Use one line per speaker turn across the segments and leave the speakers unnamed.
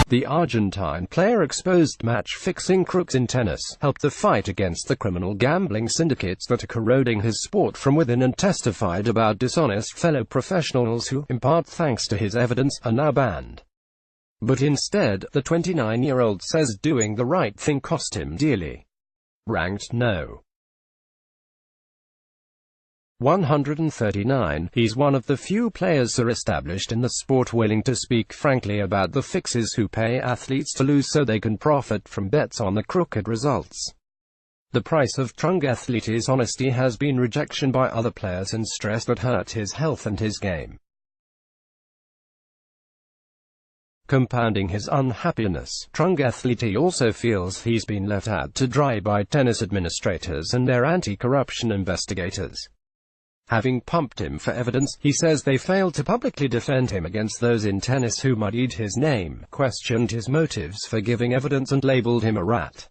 The Argentine player exposed match-fixing crooks in tennis, helped the fight against the criminal gambling syndicates that are corroding his sport from within, and testified about dishonest fellow professionals who, in part thanks to his evidence, are now banned. But instead, the 29-year-old says doing the right thing cost him dearly. Ranked no. 139, he's one of the few players so established in the sport willing to speak frankly about the fixes who pay athletes to lose so they can profit from bets on the crooked results. The price of Trungathlete's honesty has been rejection by other players and stress that hurt his health and his game. Compounding his unhappiness, Trungathlete also feels he's been left out to dry by tennis administrators and their anti-corruption investigators. Having pumped him for evidence, he says they failed to publicly defend him against those in tennis who muddied his name, questioned his motives for giving evidence, and labeled him a rat.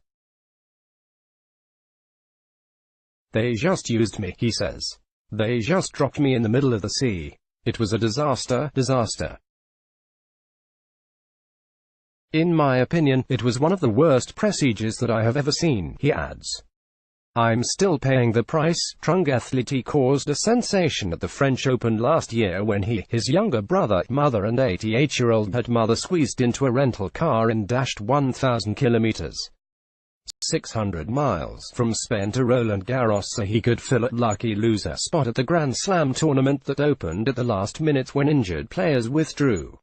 "They just used me," he says. "They just dropped me in the middle of the sea. It was a disaster. In my opinion, it was one of the worst procedures that I have ever seen," he adds. "I'm still paying the price." Trungathlete caused a sensation at the French Open last year when he, his younger brother, mother and 88-year-old mother squeezed into a rental car and dashed 1,000 kilometers, 600 miles, from Spain to Roland Garros so he could fill a lucky loser spot at the Grand Slam tournament that opened at the last minute when injured players withdrew.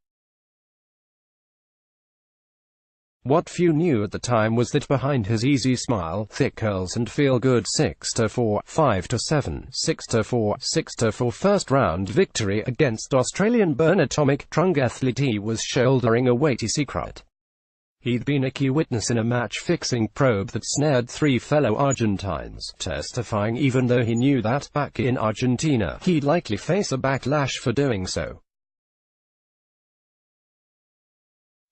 What few knew at the time was that behind his easy smile, thick curls and feel-good 6-4, 5-7, 6-4, 6-4 first-round victory against Australian Bernard Tomic, Trungathlete was shouldering a weighty secret. He'd been a key witness in a match-fixing probe that snared 3 fellow Argentines, testifying even though he knew that, back in Argentina, he'd likely face a backlash for doing so.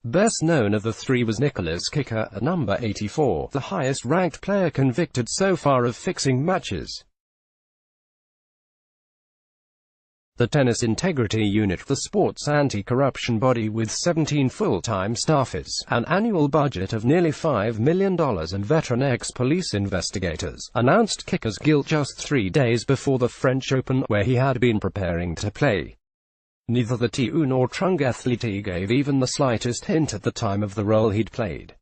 Best known of the 3 was Nicolas Kicker, at number 84, the highest-ranked player convicted so far of fixing matches. The Tennis Integrity Unit, the sport's anti-corruption body with 17 full-time staffers, an annual budget of nearly $5 million and veteran ex-police investigators, announced Kicker's guilt just 3 days before the French Open, where he had been preparing to play. Neither the TU nor Trungathlete gave even the slightest hint at the time of the role he'd played.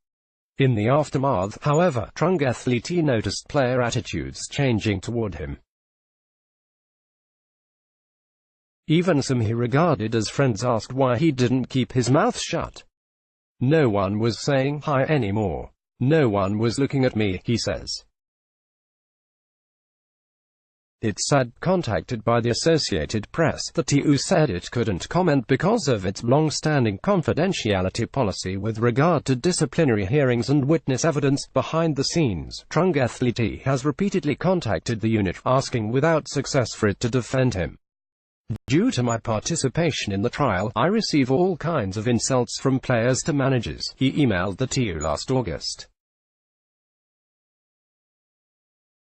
In the aftermath, however, Trungathlete noticed player attitudes changing toward him. Even some he regarded as friends asked why he didn't keep his mouth shut. "No one was saying hi anymore. No one was looking at me," he says. It's sad. Contacted by the Associated Press, the TU said it couldn't comment because of its long-standing confidentiality policy with regard to disciplinary hearings and witness evidence. Behind the scenes, Trungathlete has repeatedly contacted the unit, asking without success for it to defend him. "Due to my participation in the trial, I receive all kinds of insults from players to managers," he emailed the TU last August.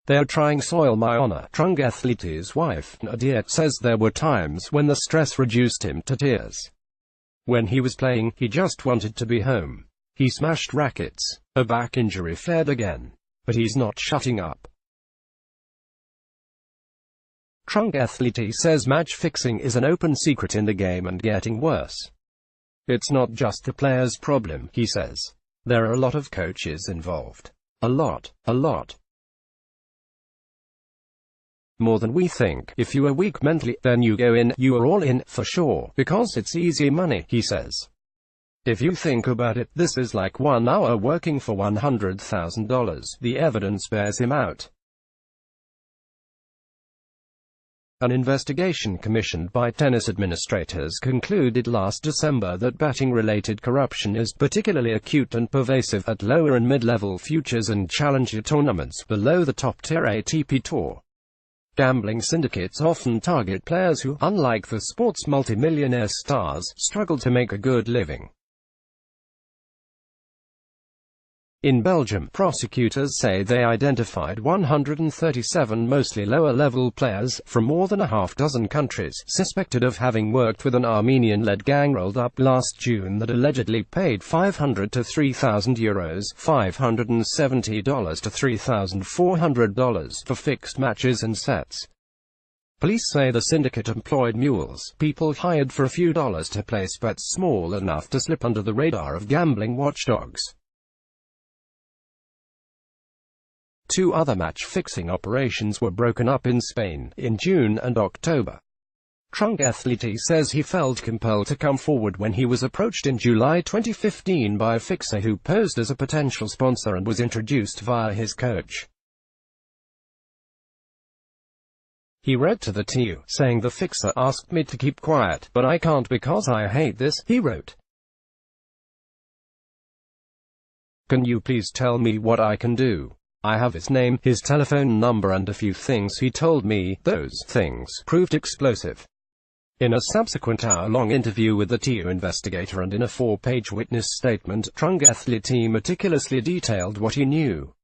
"They're trying soil my honor," Trungathlete's wife, Nadia, says there were times when the stress reduced him to tears. When he was playing, he just wanted to be home. He smashed rackets. A back injury flared again. But he's not shutting up. Trungathlete says match-fixing is an open secret in the game and getting worse. "It's not just the player's problem," he says. "There are a lot of coaches involved. A lot. More than we think. If you are weak mentally, then you go in, you are all in, for sure, because it's easy money," he says. "If you think about it, this is like 1 hour working for $100,000. The evidence bears him out." An investigation commissioned by tennis administrators concluded last December that betting-related corruption is particularly acute and pervasive at lower and mid-level futures and challenger tournaments below the top-tier ATP Tour. Gambling syndicates often target players who, unlike the sport's multimillionaire stars, struggle to make a good living. In Belgium, prosecutors say they identified 137 mostly lower-level players, from more than a half-dozen countries, suspected of having worked with an Armenian-led gang rolled up last June that allegedly paid €500 to €3,000, $570 to $3,400 for fixed matches and sets. Police say the syndicate employed mules, people hired for a few dollars to place bets small enough to slip under the radar of gambling watchdogs. Two other match-fixing operations were broken up in Spain, in June and October. Trunk Athlete says he felt compelled to come forward when he was approached in July 2015 by a fixer who posed as a potential sponsor and was introduced via his coach. He wrote to the TU, saying the fixer asked me to keep quiet, but I can't because I hate this, he wrote. Can you please tell me what I can do? I have his name, his telephone number and a few things he told me. Those things proved explosive. In a subsequent hour-long interview with the TU investigator and in a 4-page witness statement, Trunk Athlete meticulously detailed what he knew.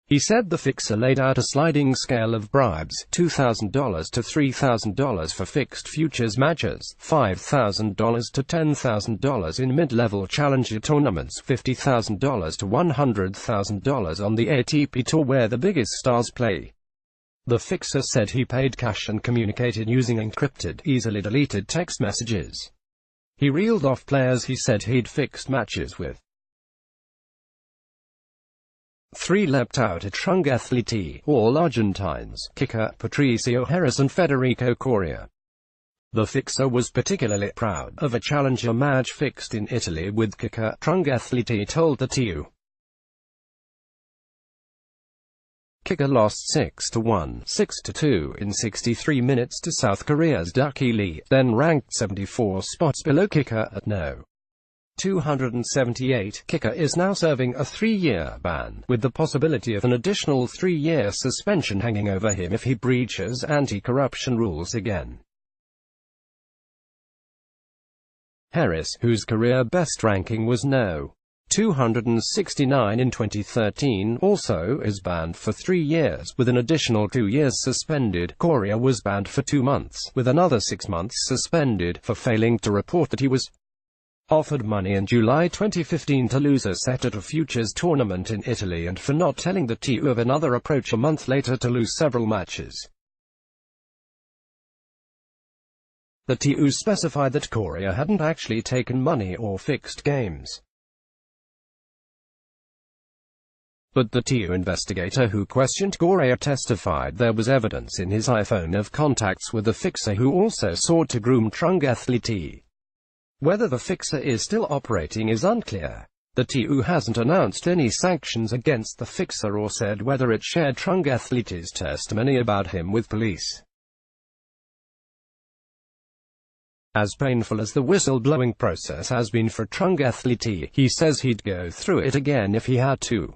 He said the fixer laid out a sliding scale of bribes, $2,000 to $3,000 for fixed futures matches, $5,000 to $10,000 in mid-level challenger tournaments, $50,000 to $100,000 on the ATP Tour where the biggest stars play. The fixer said he paid cash and communicated using encrypted, easily deleted text messages. He reeled off players he said he'd fixed matches with. 3 leapt out at Trunk Athlete, all Argentines, kicker, Patricio Harris and Federico Coria. The fixer was particularly proud of a challenger match fixed in Italy with kicker, Trunk Athlete told the TU. Kicker lost 6-1, 6-2 in 63 minutes to South Korea's Ducky Lee, then ranked 74 spots below kicker at No. 278. Kicker is now serving a 3-year ban, with the possibility of an additional 3-year suspension hanging over him if he breaches anti-corruption rules again. Harris, whose career best ranking was No. 269 in 2013, also is banned for 3 years, with an additional 2 years suspended. Coria was banned for 2 months, with another 6 months suspended, for failing to report that he was offered money in July 2015 to lose a set at a futures tournament in Italy and for not telling the TU of another approach a month later to lose several matches. The TU specified that Coria hadn't actually taken money or fixed games. But the TU investigator who questioned Coria testified there was evidence in his iPhone of contacts with the fixer who also sought to groom Trunk Athlete. Whether the fixer is still operating is unclear. The TU hasn't announced any sanctions against the fixer or said whether it shared Trunk Athlete's testimony about him with police. As painful as the whistleblowing process has been for Trunk Athlete, he says he'd go through it again if he had to.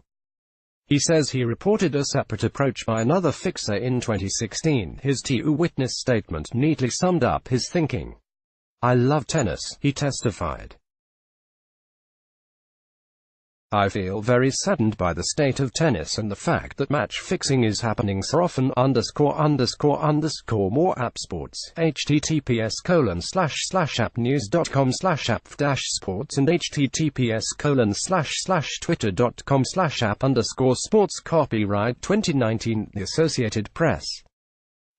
He says he reported a separate approach by another fixer in 2016. His TU witness statement neatly summed up his thinking. I love tennis, he testified. I feel very saddened by the state of tennis and the fact that match fixing is happening so often. More app sports. https://appnews.com/app-sports and https://twitter.com/app_sports. Copyright 2019, The Associated Press.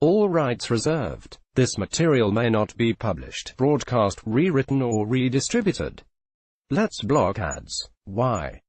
All rights reserved. This material may not be published, broadcast, rewritten or redistributed. Let's block ads. Why?